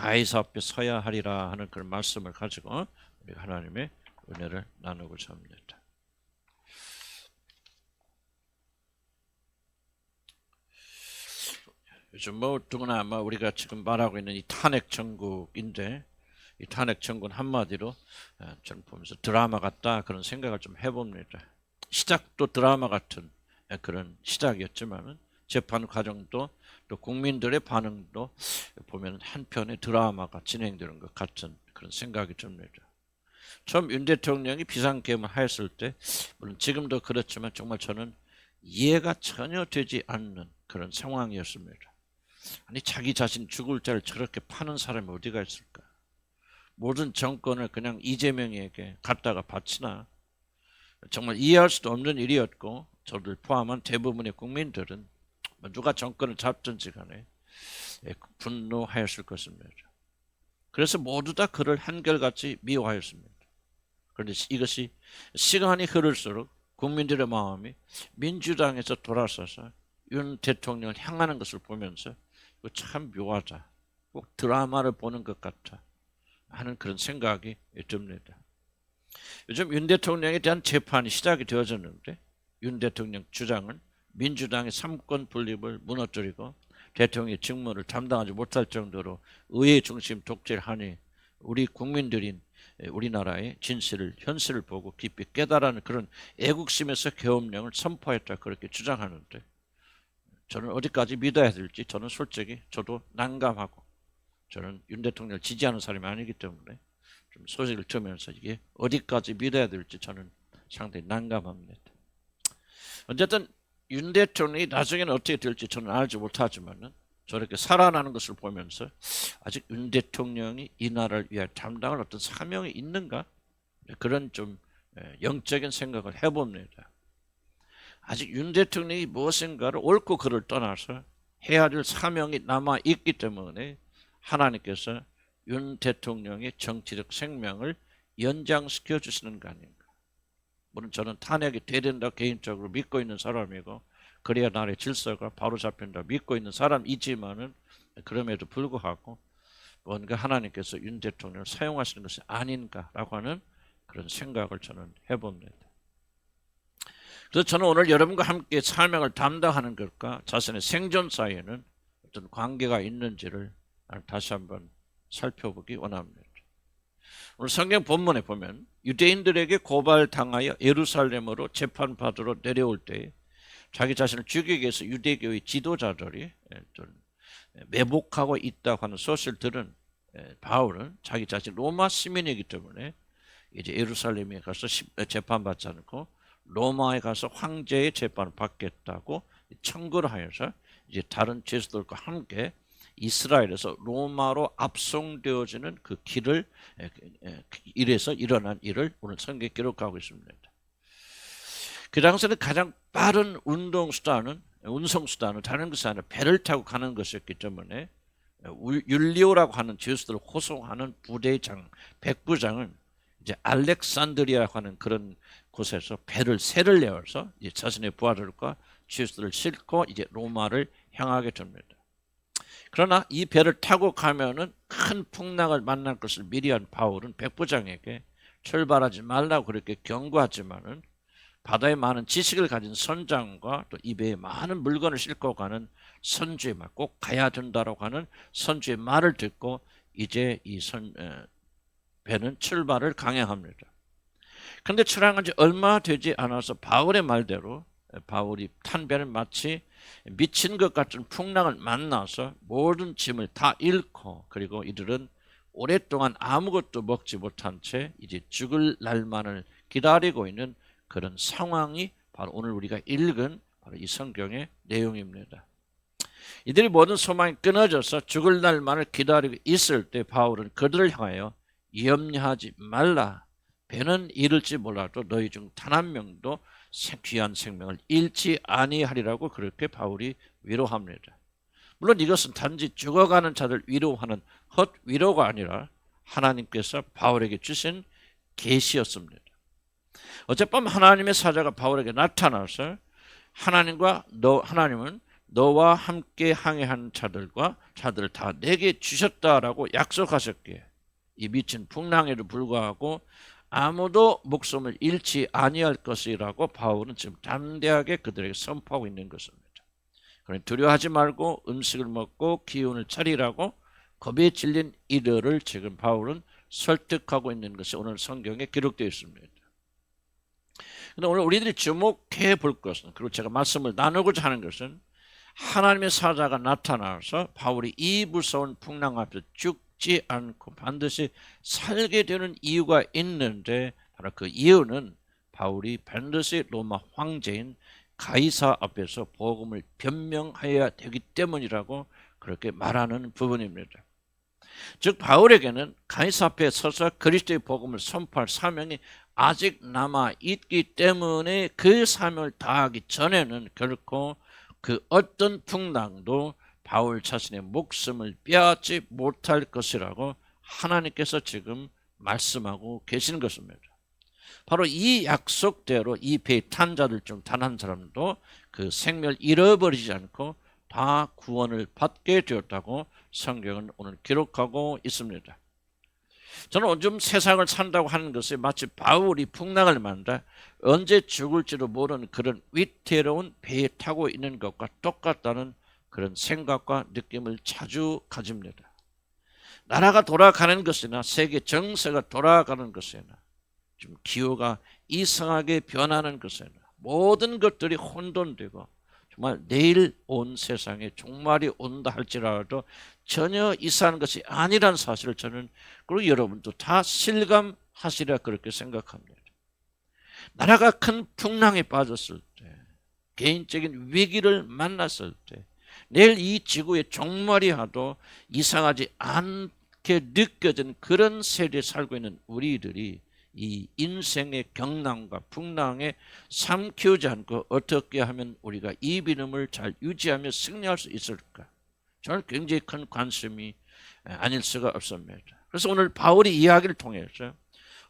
가이사 앞에 서야 하리라 하는 그런 말씀을 가지고 우리가 하나님의 은혜를 나누고자 합니다. 요즘 누구나 아마 우리가 지금 말하고 있는 이 탄핵 정국인데, 이 탄핵 정국은 한마디로 저는 보면서 드라마 같다 그런 생각을 좀 해봅니다. 시작도 드라마 같은 그런 시작이었지만은 재판 과정도 또 국민들의 반응도 보면 한편의 드라마가 진행되는 것 같은 그런 생각이 듭니다. 처음 윤 대통령이 비상계엄을 하였을 때, 물론 지금도 그렇지만 정말 저는 이해가 전혀 되지 않는 그런 상황이었습니다. 아니 자기 자신 죽을 자를 저렇게 파는 사람이 어디가 있을까? 모든 정권을 그냥 이재명에게 갖다가 바치나? 정말 이해할 수도 없는 일이었고, 저를 포함한 대부분의 국민들은 누가 정권을 잡든지 간에 분노하였을 것입니다. 그래서 모두 다 그를 한결같이 미워하였습니다. 그런데 이것이 시간이 흐를수록 국민들의 마음이 민주당에서 돌아서서 윤 대통령을 향하는 것을 보면서 참 묘하다, 꼭 드라마를 보는 것 같아 하는 그런 생각이 듭니다. 요즘 윤 대통령에 대한 재판이 시작이 되어졌는데, 윤 대통령 주장은 민주당의 삼권 분립을 무너뜨리고 대통령의 직무를 담당하지 못할 정도로 의회 중심 독재를 하니 우리 국민들인 우리나라의 진실을, 현실을 보고 깊이 깨달아는 그런 애국심에서 계엄령을 선포했다 그렇게 주장하는데, 저는 어디까지 믿어야 될지 저는 솔직히 저도 난감하고, 저는 윤 대통령을 지지하는 사람이 아니기 때문에 좀 소식을 들으면서 이게 어디까지 믿어야 될지 저는 상당히 난감합니다. 어쨌든 윤 대통령이 나중에는 어떻게 될지 저는 알지 못하지만은 저렇게 살아나는 것을 보면서 아직 윤 대통령이 이 나라를 위해 담당할 어떤 사명이 있는가, 그런 좀 영적인 생각을 해봅니다. 아직 윤 대통령이 무엇인가를 옳고 그를 떠나서 해야 될 사명이 남아있기 때문에 하나님께서 윤 대통령의 정치적 생명을 연장시켜 주시는 거 아닌가. 물론 저는 탄핵이 돼야 된다 개인적으로 믿고 있는 사람이고, 그래야 나라의 질서가 바로 잡힌다 믿고 있는 사람이지만은, 그럼에도 불구하고 뭔가 하나님께서 윤 대통령을 사용하시는 것이 아닌가라고 하는 그런 생각을 저는 해봅니다. 그래서 저는 오늘 여러분과 함께 사명을 담당하는 것과 자신의 생존 사이에는 어떤 관계가 있는지를 다시 한번 살펴보기 원합니다. 오늘 성경 본문에 보면 유대인들에게 고발당하여 예루살렘으로 재판받으러 내려올 때 자기 자신을 죽이기 위해서 유대교의 지도자들이 매복하고 있다고 하는 소식을 들은 바울은 자기 자신 로마 시민이기 때문에 이제 예루살렘에 가서 재판받지 않고 로마에 가서 황제의 재판을 받겠다고 청구를 하여서 이제 다른 죄수들과 함께 이스라엘에서 로마로 압송되어지는 그 길을 일에서 일어난 일을 오늘 성경에 기록하고 있습니다. 그 당시에는 가장 빠른 운송수단은 다른 것이 아니라 배를 타고 가는 것이었기 때문에 율리오라고 하는 죄수들을 호송하는 부대장, 백부장은 이제 알렉산드리아라고 하는 그런 곳에서 새를 내어서 이제 자신의 부하들과 죄수들을 싣고 이제 로마를 향하게 됩니다. 그러나 이 배를 타고 가면은 큰 풍랑을 만날 것을 미리 한 바울은 백부장에게 출발하지 말라고 그렇게 경고하지만은 바다에 많은 지식을 가진 선장과 또 이 배에 많은 물건을 싣고 가는 선주의 말, 꼭 가야 된다라고 하는 선주의 말을 듣고 이제 이 배는 출발을 강행합니다. 그런데 출항한 지 얼마 되지 않아서 바울의 말대로 바울이 탄 배는 마치 미친 것 같은 풍랑을 만나서 모든 짐을 다 잃고, 그리고 이들은 오랫동안 아무것도 먹지 못한 채 이제 죽을 날만을 기다리고 있는 그런 상황이 바로 오늘 우리가 읽은 바로 이 성경의 내용입니다. 이들이 모든 소망이 끊어져서 죽을 날만을 기다리고 있을 때 바울은 그들을 향하여 염려하지 말라. 배는 잃을지 몰라도 너희 중 단 한 명도 귀한 생명을 잃지 아니하리라고 그렇게 바울이 위로합니다. 물론 이것은 단지 죽어가는 자를 위로하는 헛 위로가 아니라 하나님께서 바울에게 주신 계시였습니다. 어젯밤 하나님의 사자가 바울에게 나타나서 하나님은 너와 함께 항해한 자들을 다 내게 주셨다라고 약속하셨기에 이 미친 풍랑에도 불구하고 아무도 목숨을 잃지 아니할 것이라고 바울은 지금 담대하게 그들에게 선포하고 있는 것입니다. 그러니 두려워하지 말고 음식을 먹고 기운을 차리라고 겁에 질린 이들을 지금 바울은 설득하고 있는 것이 오늘 성경에 기록되어 있습니다. 그런데 오늘 우리들이 주목해 볼 것은, 그리고 제가 말씀을 나누고자 하는 것은, 하나님의 사자가 나타나서 바울이 이 무서운 풍랑 앞에서 죽지 않고 반드시 살게 되는 이유가 있는데, 바로 그 이유는 바울이 반드시 로마 황제인 가이사 앞에서 복음을 변명해야 되기 때문이라고 그렇게 말하는 부분입니다. 즉 바울에게는 가이사 앞에 서서 그리스도의 복음을 선포할 사명이 아직 남아 있기 때문에 그 사명을 다하기 전에는 결코 그 어떤 풍랑도 바울 자신의 목숨을 빼앗지 못할 것이라고 하나님께서 지금 말씀하고 계시는 것입니다. 바로 이 약속대로 이 배에 탄 자들 중 단 한 사람도 그 생명을 잃어버리지 않고 다 구원을 받게 되었다고 성경은 오늘 기록하고 있습니다. 저는 요즘 세상을 산다고 하는 것이 마치 바울이 풍랑을 만나 언제 죽을지도 모르는 그런 위태로운 배에 타고 있는 것과 똑같다는 그런 생각과 느낌을 자주 가집니다. 나라가 돌아가는 것이나 세계 정세가 돌아가는 것이나 좀 기후가 이상하게 변하는 것이나 모든 것들이 혼돈되고 정말 내일 온 세상에 종말이 온다 할지라도 전혀 이상한 것이 아니란 사실을 저는, 그리고 여러분도 다 실감하시리라 그렇게 생각합니다. 나라가 큰 풍랑에 빠졌을 때, 개인적인 위기를 만났을 때, 내일 이 지구의 종말이 와도 이상하지 않게 느껴지는 그런 세대에 살고 있는 우리들이 이 인생의 경랑과 풍랑에 삼키우지 않고 어떻게 하면 우리가 이 믿음을 잘 유지하며 승리할 수 있을까? 저는 굉장히 큰 관심이 아닐 수가 없습니다. 그래서 오늘 바울이 이야기를 통해서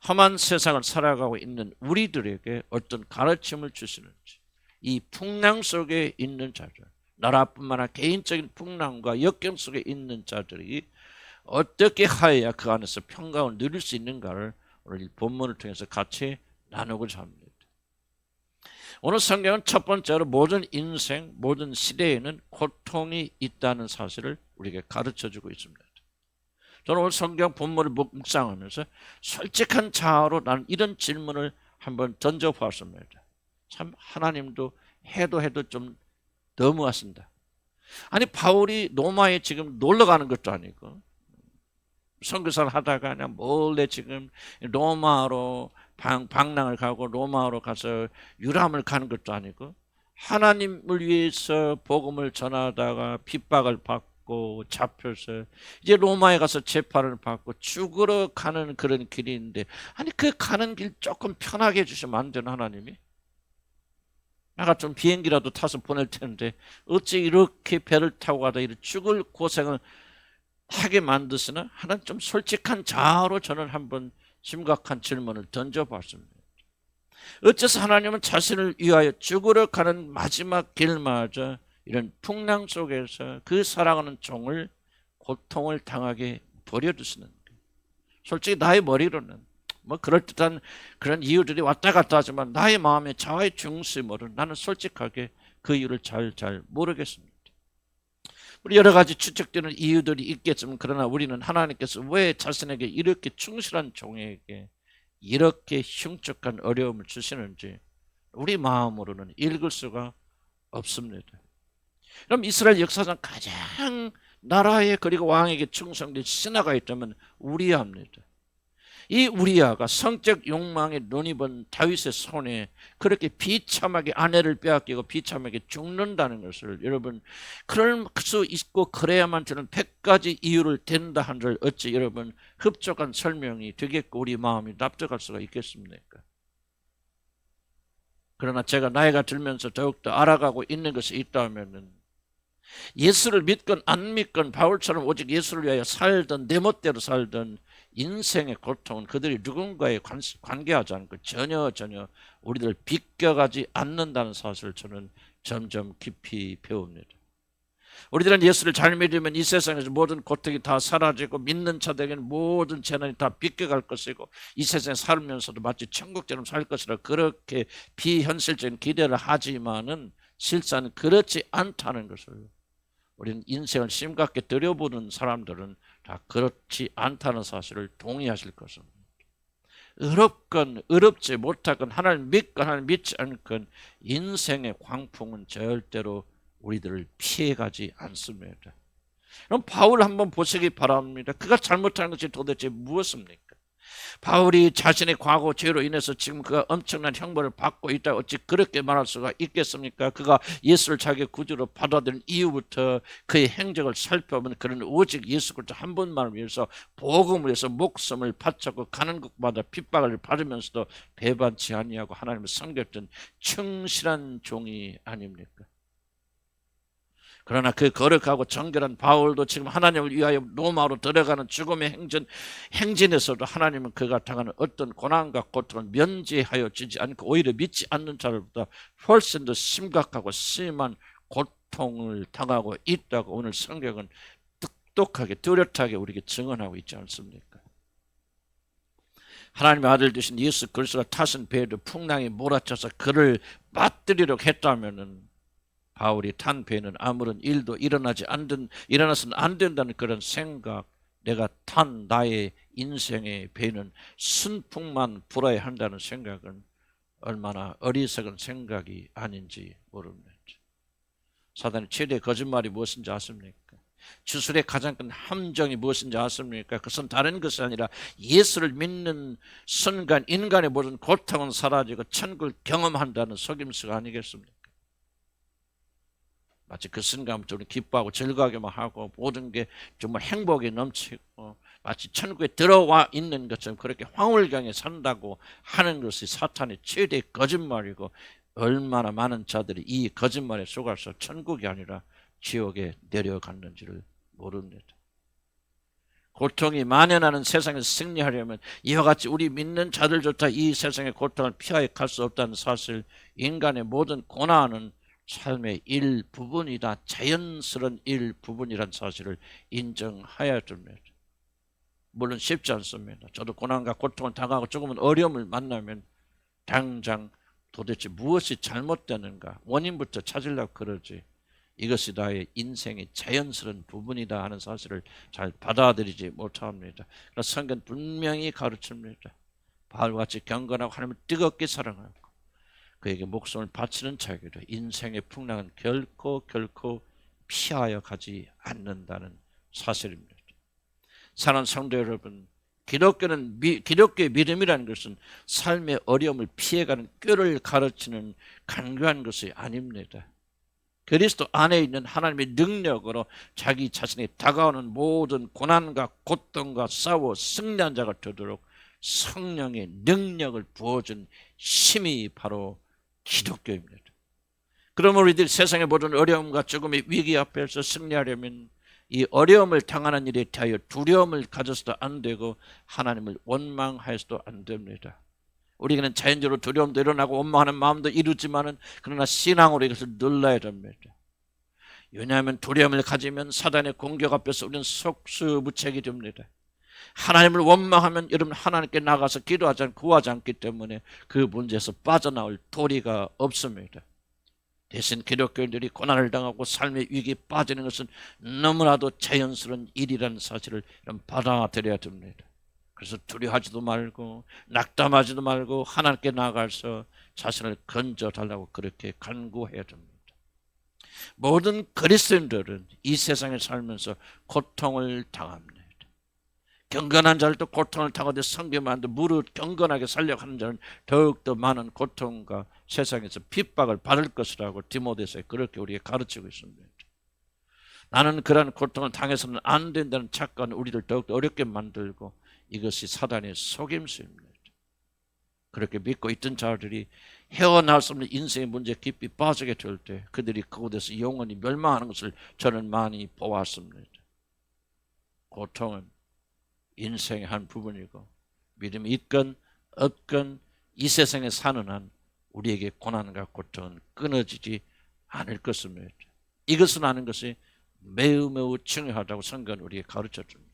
험한 세상을 살아가고 있는 우리들에게 어떤 가르침을 주시는지, 이 풍랑 속에 있는 자들, 나라뿐만 아니라 개인적인 풍랑과 역경 속에 있는 자들이 어떻게 하여야 그 안에서 평강을 누릴 수 있는가를 오늘 이 본문을 통해서 같이 나누고자 합니다. 오늘 성경은 첫 번째로 모든 인생, 모든 시대에는 고통이 있다는 사실을 우리에게 가르쳐주고 있습니다. 저는 오늘 성경 본문을 묵상하면서 솔직한 자아로 나는 이런 질문을 한번 던져보았습니다. 참 하나님도 해도 좀 너무하신다. 아니 바울이 로마에 지금 놀러가는 것도 아니고 선교사를 하다가 그냥 몰래 지금 로마로 방랑을 가고 로마로 가서 유람을 가는 것도 아니고 하나님을 위해서 복음을 전하다가 핍박을 받고 잡혀서 이제 로마에 가서 재판을 받고 죽으러 가는 그런 길인데, 아니 그 가는 길 조금 편하게 해주시면 안 되나 하나님이? 내가 좀 비행기라도 타서 보낼 텐데 어찌 이렇게 배를 타고 가다 이렇게 죽을 고생을 하게 만드시나? 하나는 좀 솔직한 자아로 저는 한번 심각한 질문을 던져봤습니다. 어째서 하나님은 자신을 위하여 죽으러 가는 마지막 길마저 이런 풍랑 속에서 그 사랑하는 종을 고통을 당하게 버려두시는 거예요? 솔직히 나의 머리로는 뭐 그럴듯한 그런 이유들이 왔다 갔다 하지만 나의 마음의 자아의 중심으로 나는 솔직하게 그 이유를 잘 모르겠습니다. 우리 여러 가지 추측되는 이유들이 있겠지만 그러나 우리는 하나님께서 왜 자신에게 이렇게 충실한 종에게 이렇게 흉측한 어려움을 주시는지 우리 마음으로는 읽을 수가 없습니다. 그럼 이스라엘 역사상 가장 나라에 그리고 왕에게 충성된 신하가 있다면 우리아입니다. 이 우리아가 성적 욕망에 눈입은 다윗의 손에 그렇게 비참하게 아내를 빼앗기고 비참하게 죽는다는 것을, 여러분 그럴 수 있고 그래야만 저는 100가지 이유를 댄다 한들 어찌 여러분 흡족한 설명이 되겠고 우리 마음이 납득할 수가 있겠습니까? 그러나 제가 나이가 들면서 더욱더 알아가고 있는 것이 있다면은 예수를 믿건 안 믿건 바울처럼 오직 예수를 위하여 살던 내 멋대로 살던 인생의 고통은 그들이 누군가에 관계하지 않고 전혀 우리들 비껴가지 않는다는 사실을 저는 점점 깊이 배웁니다. 우리들은 예수를 잘 믿으면 이 세상에서 모든 고통이 다 사라지고 믿는 자들에게는 모든 재난이 다 비껴갈 것이고 이 세상에 살면서도 마치 천국처럼 살 것이라 그렇게 비현실적인 기대를 하지만은 실상 그렇지 않다는 것을 우리는 인생을 심각하게 들여보는 사람들은 다 그렇지 않다는 사실을 동의하실 것입니다. 어렵건 어렵지 못하건 하나님 믿건 하나님 믿지 않건 인생의 광풍은 절대로 우리들을 피해가지 않습니다. 그럼 바울 한번 보시기 바랍니다. 그가 잘못한 것이 도대체 무엇입니까? 바울이 자신의 과거 죄로 인해서 지금 그가 엄청난 형벌을 받고 있다 어찌 그렇게 말할 수가 있겠습니까? 그가 예수를 자기 구주로 받아들인 이후부터 그의 행적을 살펴보면 그는 오직 예수 그리스도 한 분만을 위해서 복음을 위해서 목숨을 바쳤고 가는 곳마다 핍박을 받으면서도 배반치 아니하고 하나님을 섬겼던 충실한 종이 아닙니까? 그러나 그 거룩하고 정결한 바울도 지금 하나님을 위하여 로마로 들어가는 죽음의 행진에서도 하나님은 그가 당하는 어떤 고난과 고통을 면제하여 주지 않고 오히려 믿지 않는 자들보다 훨씬 더 심각하고 심한 고통을 당하고 있다고 오늘 성경은 똑똑하게 뚜렷하게 우리에게 증언하고 있지 않습니까? 하나님의 아들 되신 예수 그리스도가 타신 배에도 풍랑이 몰아쳐서 그를 맞들이려고 했다면은 바울이 탄 배는 아무런 일도 일어나서는 안 된다는 그런 생각, 내가 탄 나의 인생의 배는 순풍만 불어야 한다는 생각은 얼마나 어리석은 생각이 아닌지 모릅니다. 사단의 최대 거짓말이 무엇인지 아십니까? 주술의 가장 큰 함정이 무엇인지 아십니까? 그것은 다른 것이 아니라 예수를 믿는 순간 인간의 모든 고통은 사라지고 천국을 경험한다는 속임수가 아니겠습니까? 마치 그 순간부터 우리 기뻐하고 즐거워하기만 하고 모든 게 정말 행복이 넘치고 마치 천국에 들어와 있는 것처럼 그렇게 황홀경에 산다고 하는 것이 사탄의 최대 거짓말이고 얼마나 많은 자들이 이 거짓말에 속아서 천국이 아니라 지옥에 내려갔는지를 모릅니다. 고통이 만연하는 세상에서 승리하려면 이와 같이 우리 믿는 자들조차 이 세상의 고통을 피하여 갈 수 없다는 사실, 인간의 모든 고난은 삶의 일부분이다, 자연스러운 일부분이라는 사실을 인정해야 됩니다. 물론 쉽지 않습니다. 저도 고난과 고통을 당하고 조금은 어려움을 만나면 당장 도대체 무엇이 잘못되는가 원인부터 찾으려고 그러지, 이것이 나의 인생의 자연스러운 부분이다 하는 사실을 잘 받아들이지 못합니다. 그래서 성경은 분명히 가르칩니다. 바울같이 경건하고 하나님을 뜨겁게 사랑하고 그에게 목숨을 바치는 자에게도 인생의 풍랑은 결코 피하여 가지 않는다는 사실입니다. 사랑하는 성도 여러분, 기독교의 믿음이라는 것은 삶의 어려움을 피해가는 꾀를 가르치는 간교한 것이 아닙니다. 그리스도 안에 있는 하나님의 능력으로 자기 자신이 다가오는 모든 고난과 고통과 싸워 승리한 자가 되도록 성령의 능력을 부어준 힘이 바로 기독교입니다. 그러면 우리들 세상의 모든 어려움과 죽음의 위기 앞에서 승리하려면 이 어려움을 당하는 일에 대하여 두려움을 가져서도 안 되고 하나님을 원망해서도 안 됩니다. 우리에게는 자연적으로 두려움도 일어나고 원망하는 마음도 이루지만은 그러나 신앙으로 이것을 눌러야 됩니다. 왜냐하면 두려움을 가지면 사단의 공격 앞에서 우리는 속수무책이 됩니다. 하나님을 원망하면 여러분 하나님께 나가서 기도하지 않고 구하지 않기 때문에 그 문제에서 빠져나올 도리가 없습니다. 대신 기독교인들이 고난을 당하고 삶의 위기에 빠지는 것은 너무나도 자연스러운 일이라는 사실을 받아들여야 됩니다. 그래서 두려워하지도 말고 낙담하지도 말고 하나님께 나가서 자신을 건져달라고 그렇게 간구해야 됩니다. 모든 그리스도인들은 이 세상에 살면서 고통을 당합니다. 경건한 자들도 고통을 당하되 성경만 하는데 무릇 경건하게 살려고 하는 자는 더욱더 많은 고통과 세상에서 핍박을 받을 것이라고 디모데서에 그렇게 우리에게 가르치고 있습니다. 나는 그러한 고통을 당해서는 안 된다는 착각은 우리를 더욱더 어렵게 만들고 이것이 사단의 속임수입니다. 그렇게 믿고 있던 자들이 헤어나올 수 없는 인생의 문제에 깊이 빠지게 될 때 그들이 그곳에서 영원히 멸망하는 것을 저는 많이 보았습니다. 고통은 인생의 한 부분이고 믿음이 있건 없건 이 세상에 사는 한 우리에게 고난과 고통은 끊어지지 않을 것입니다. 이것은 아는 것이 매우 매우 중요하다고 성경은 우리에게 가르쳐 줍니다.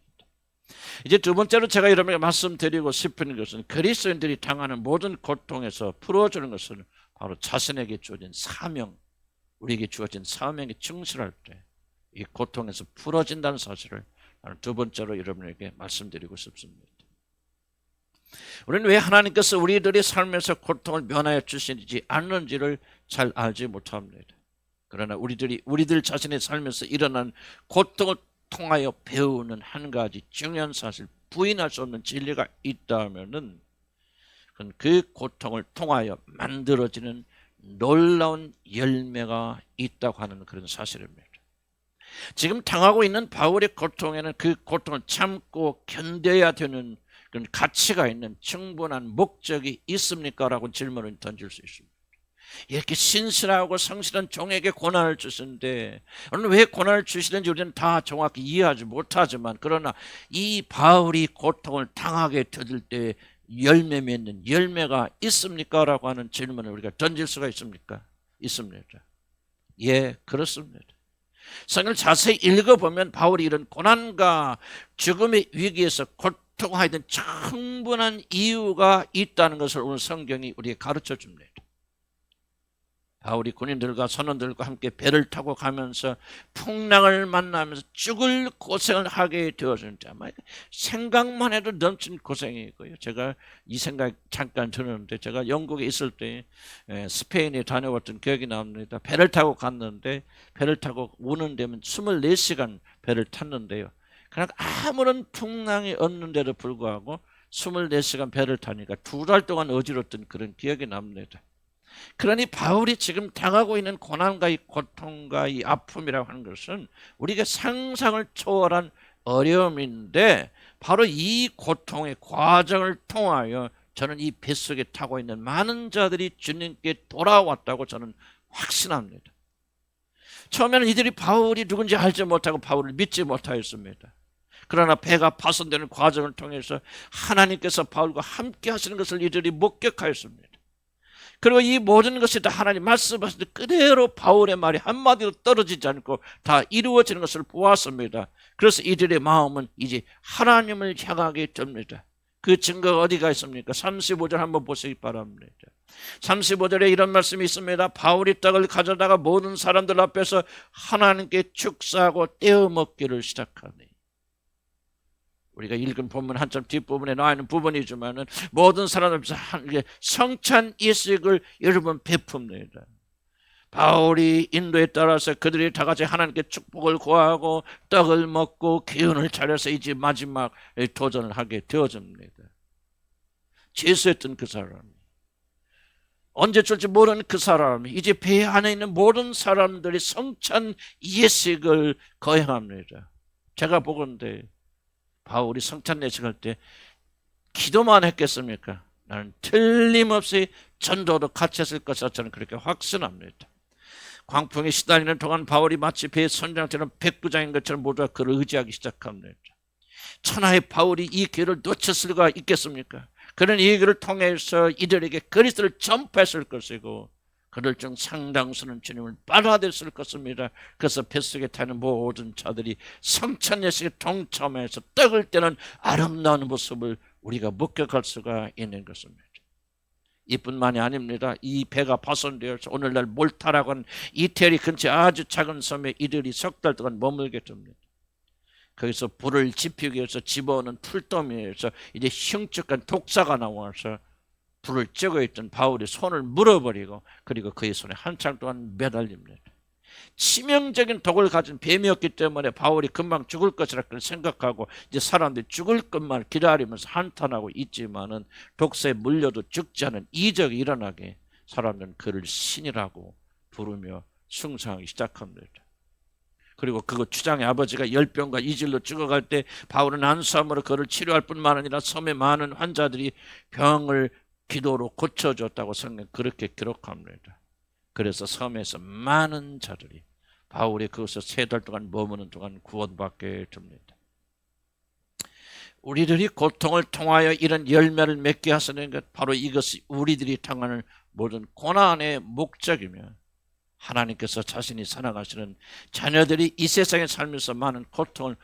이제 두 번째로 제가 여러분에게 말씀드리고 싶은 것은 그리스도인들이 당하는 모든 고통에서 풀어주는 것은 바로 자신에게 주어진 사명, 우리에게 주어진 사명에 충실할 때 이 고통에서 풀어진다는 사실을 나는 두 번째로 여러분에게 말씀드리고 싶습니다. 우리는 왜 하나님께서 우리들의 삶에서 고통을 면하여 주시지 않는지를 잘 알지 못합니다. 그러나 우리들 자신의 삶에서 일어난 고통을 통하여 배우는 한 가지 중요한 사실, 부인할 수 없는 진리가 있다면은 그건 그 고통을 통하여 만들어지는 놀라운 열매가 있다고 하는 그런 사실입니다. 지금 당하고 있는 바울의 고통에는 그 고통을 참고 견뎌야 되는 그런 가치가 있는 충분한 목적이 있습니까? 라고 질문을 던질 수 있습니다. 이렇게 신실하고 성실한 종에게 고난을 주시는데 오늘 왜 고난을 주시는지 우리는 다 정확히 이해하지 못하지만, 그러나 이 바울이 고통을 당하게 되들 때 열매 맺는 열매가 있습니까? 라고 하는 질문을 우리가 던질 수가 있습니까? 있습니다. 예, 그렇습니다. 성경을 자세히 읽어보면 바울이 이런 고난과 죽음의 위기에서 고통하던 충분한 이유가 있다는 것을 오늘 성경이 우리에게 가르쳐 줍니다. 바울이 군인들과 선원들과 함께 배를 타고 가면서 풍랑을 만나면서 죽을 고생을 하게 되었는데 아마 생각만 해도 넘친 고생이고요. 제가 이 생각 잠깐 드는데, 제가 영국에 있을 때 스페인에 다녀왔던 기억이 납니다. 배를 타고 갔는데 배를 타고 오는 데면 24시간 배를 탔는데요. 그러나 아무런 풍랑이 없는데도 불구하고 24시간 배를 타니까 2달 동안 어지럽던 그런 기억이 납니다. 그러니 바울이 지금 당하고 있는 고난과 이 고통과 이 아픔이라고 하는 것은 우리가 상상을 초월한 어려움인데, 바로 이 고통의 과정을 통하여 저는 이 뱃속에 타고 있는 많은 자들이 주님께 돌아왔다고 저는 확신합니다. 처음에는 이들이 바울이 누군지 알지 못하고 바울을 믿지 못하였습니다. 그러나 배가 파손되는 과정을 통해서 하나님께서 바울과 함께 하시는 것을 이들이 목격하였습니다. 그리고 이 모든 것이 다 하나님 말씀하실 때 그대로 바울의 말이 한마디도 떨어지지 않고 다 이루어지는 것을 보았습니다. 그래서 이들의 마음은 이제 하나님을 향하게 됩니다. 그 증거가 어디가 있습니까? 35절 한번 보시기 바랍니다. 35절에 이런 말씀이 있습니다. 바울이 떡을 가져다가 모든 사람들 앞에서 하나님께 축사하고 떼어 먹기를 시작하니. 우리가 읽은 본문 한참 뒷부분에 나와 있는 부분이지만은 모든 사람 앞에서 성찬 예식을 여러분 베풉니다. 바울이 인도에 따라서 그들이 다 같이 하나님께 축복을 구하고 떡을 먹고 기운을 차려서 이제 마지막 도전을 하게 되어집니다. 죄수했던 그 사람이, 언제 줄지 모르는 그 사람이 이제 배 안에 있는 모든 사람들이 성찬 예식을 거행합니다. 제가 보건대 바울이 성찬 예식할 때 기도만 했겠습니까? 나는 틀림없이 전도도 같이 했을 것이라 저는 그렇게 확신합니다. 광풍에 시달리는 동안 바울이 마치 배의 선장처럼 백부장인 것처럼 모두가 그를 의지하기 시작합니다. 천하의 바울이 이 기회를 놓쳤을 수가 있겠습니까? 그는 이 기회를 통해서 이들에게 그리스도를 전파했을 것이고 그들 중 상당수는 주님을 받아들였을 것입니다. 그래서 뱃속에 타는 모든 자들이 성찬 예식에 동참해서 떡을 떼는 아름다운 모습을 우리가 목격할 수가 있는 것입니다. 이뿐만이 아닙니다. 이 배가 파손되어서 오늘날 몰타라고 하는 이태리 근처 아주 작은 섬에 이들이 3달 동안 머물게 됩니다. 거기서 불을 지피기 위해서 집어오는 풀더미에서 이제 흉측한 독사가 나와서 불을 쬐고 있던 바울의 손을 물어버리고 그리고 그의 손에 한참 동안 매달립니다. 치명적인 독을 가진 뱀이었기 때문에 바울이 금방 죽을 것이라 생각하고 이제 사람들이 죽을 것만 기다리면서 한탄하고 있지만은 독사에 물려도 죽지 않은 이적이 일어나게 사람들은 그를 신이라고 부르며 숭상하기 시작합니다. 그리고 그 추장의 아버지가 열병과 이질로 죽어갈 때 바울은 안수함으로 그를 치료할 뿐만 아니라 섬의 많은 환자들이 병을 기도로 고쳐줬다고 성경 그렇게 기록합니다. 그래서 섬에서 많은 자들이 바울이 그것을 3달 동안 머무는 동안 구원받게 됩니다. 우리들이 고통을 통하여 이런 열매를 맺게 하시는 것, 바로 이것이 우리들이 당하는 모든 고난의 목적이며 하나님께서 자신이 살아가시는 자녀들이 이 세상에 살면서 많은 고통을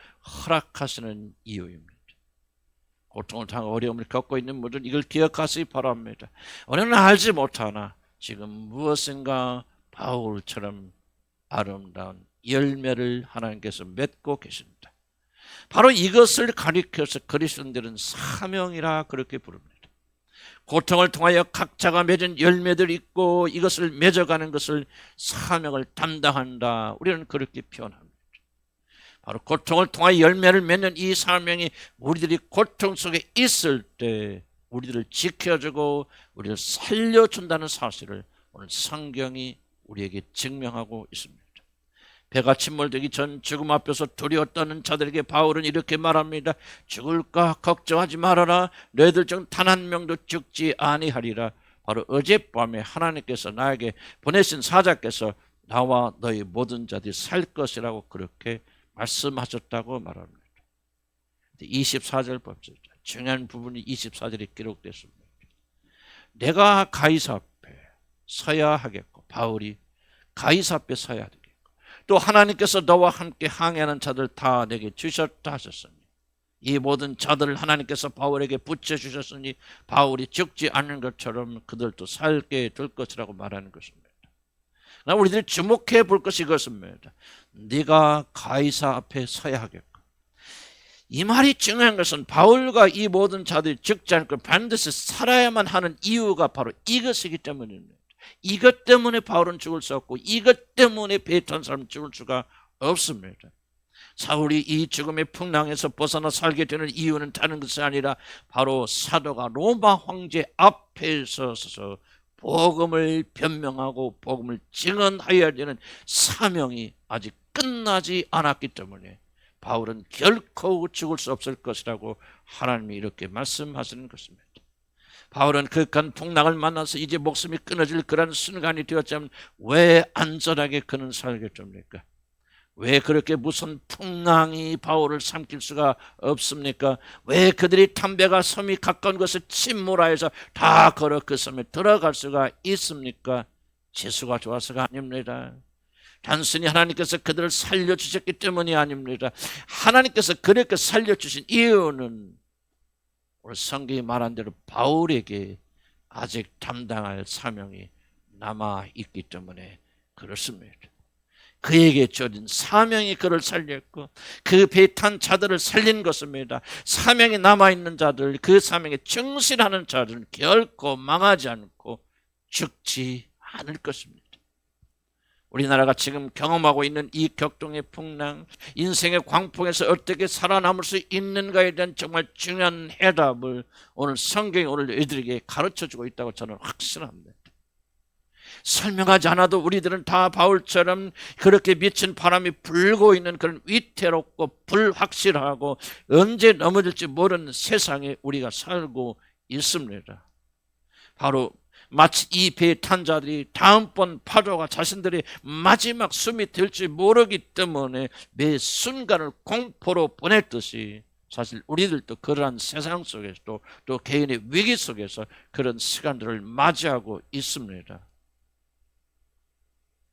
허락하시는 이유입니다. 고통을 당하고 어려움을 겪고 있는 분들은 이걸 기억하시기 바랍니다. 우리는 알지 못하나 지금 무엇인가 바울처럼 아름다운 열매를 하나님께서 맺고 계십니다. 바로 이것을 가리켜서 그리스도인들은 사명이라 그렇게 부릅니다. 고통을 통하여 각자가 맺은 열매들이 있고 이것을 맺어가는 것을 사명을 담당한다. 우리는 그렇게 표현합니다. 바로 고통을 통하여 열매를 맺는 이 사명이 우리들이 고통 속에 있을 때 우리들을 지켜주고 우리를 살려준다는 사실을 오늘 성경이 우리에게 증명하고 있습니다. 배가 침몰되기 전 죽음 앞에서 두려워 떠는 자들에게 바울은 이렇게 말합니다. 죽을까 걱정하지 말아라. 너희들 중 단 한 명도 죽지 아니하리라. 바로 어젯밤에 하나님께서 나에게 보내신 사자께서 나와 너희 모든 자들이 살 것이라고 그렇게 말씀하셨다고 말합니다. 24절 봅시다. 중요한 부분이 24절에 기록됐습니다. 내가 가이사 앞에 서야 하겠고, 바울이 가이사 앞에 서야 되겠고, 또 하나님께서 너와 함께 항해하는 자들 다 내게 주셨다 하셨으니, 이 모든 자들을 하나님께서 바울에게 붙여주셨으니 바울이 죽지 않는 것처럼 그들도 살게 될 것이라고 말하는 것입니다. 우리들이 주목해 볼 것이 이것입니다. 네가 가이사 앞에 서야 하겠고, 이 말이 중요한 것은 바울과 이 모든 자들이 죽지 않고 반드시 살아야만 하는 이유가 바로 이것이기 때문입니다. 이것 때문에 바울은 죽을 수 없고 이것 때문에 배에 탄 사람은 죽을 수가 없습니다. 사울이 이 죽음의 풍랑에서 벗어나 살게 되는 이유는 다른 것이 아니라 바로 사도가 로마 황제 앞에 서서 복음을 변명하고 복음을 증언하여야 되는 사명이 아직 끝나지 않았기 때문에 바울은 결코 죽을 수 없을 것이라고 하나님이 이렇게 말씀하시는 것입니다. 바울은 극한 풍랑을 만나서 이제 목숨이 끊어질 그런 순간이 되었지만 왜 안전하게 그는 살겠습니까? 왜 그렇게 무슨 풍랑이 바울을 삼킬 수가 없습니까? 왜 그들이 담배가 섬이 가까운 곳에 침몰하여서 다 걸어 그 섬에 들어갈 수가 있습니까? 재수가 좋아서가 아닙니다. 단순히 하나님께서 그들을 살려주셨기 때문이 아닙니다. 하나님께서 그렇게 살려주신 이유는 오늘 성경이 말한 대로 바울에게 아직 담당할 사명이 남아있기 때문에 그렇습니다. 그에게 주어진 사명이 그를 살렸고 그 배에 탄 자들을 살린 것입니다. 사명이 남아있는 자들, 그 사명에 충실하는 자들은 결코 망하지 않고 죽지 않을 것입니다. 우리나라가 지금 경험하고 있는 이 격동의 풍랑, 인생의 광풍에서 어떻게 살아남을 수 있는가에 대한 정말 중요한 해답을 오늘 성경이 오늘 너희들에게 가르쳐주고 있다고 저는 확신합니다. 설명하지 않아도 우리들은 다 바울처럼 그렇게 미친 바람이 불고 있는 그런 위태롭고 불확실하고 언제 넘어질지 모르는 세상에 우리가 살고 있습니다. 바로 마치 이 배에 탄 자들이 다음번 파도가 자신들의 마지막 숨이 될지 모르기 때문에 매 순간을 공포로 보냈듯이 사실 우리들도 그러한 세상 속에서 또 개인의 위기 속에서 그런 시간들을 맞이하고 있습니다.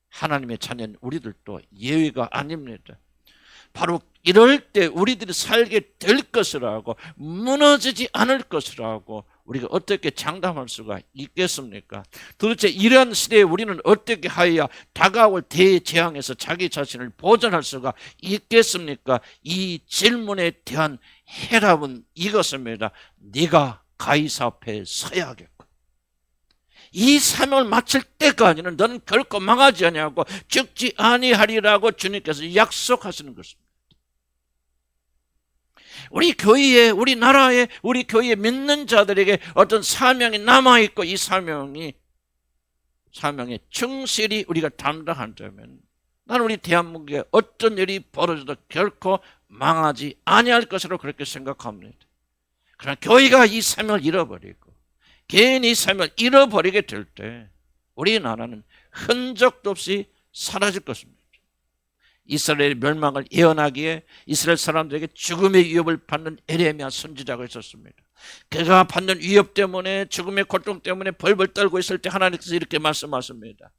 하나님의 자녀는 우리들도 예외가 아닙니다. 바로 이럴 때 우리들이 살게 될 것이라고, 무너지지 않을 것이라고 우리가 어떻게 장담할 수가 있겠습니까? 도대체 이런 시대에 우리는 어떻게 하여야 다가올 대재앙에서 자기 자신을 보존할 수가 있겠습니까? 이 질문에 대한 해답은 이것입니다. 네가 가이사 앞에 서야겠고, 이 사명을 마칠 때까지는 너는 결코 망하지 아니하고 죽지 아니하리라고 주님께서 약속하시는 것입니다. 우리 교회에, 우리 나라에, 우리 교회에 믿는 자들에게 어떤 사명이 남아있고 이 사명에 충실히 우리가 담당한다면 나는 우리 대한민국에 어떤 일이 벌어져도 결코 망하지 아니할 것으로 그렇게 생각합니다. 그러나 교회가 이 사명을 잃어버리고 개인이 사명을 잃어버리게 될 때 우리나라는 흔적도 없이 사라질 것입니다. 이스라엘의 멸망을 예언하기에 이스라엘 사람들에게 죽음의 위협을 받는 에레미야 선지자가 있었습니다. 그가 받는 위협 때문에, 죽음의 고통 때문에 벌벌 떨고 있을 때 하나님께서 이렇게 말씀하십니다.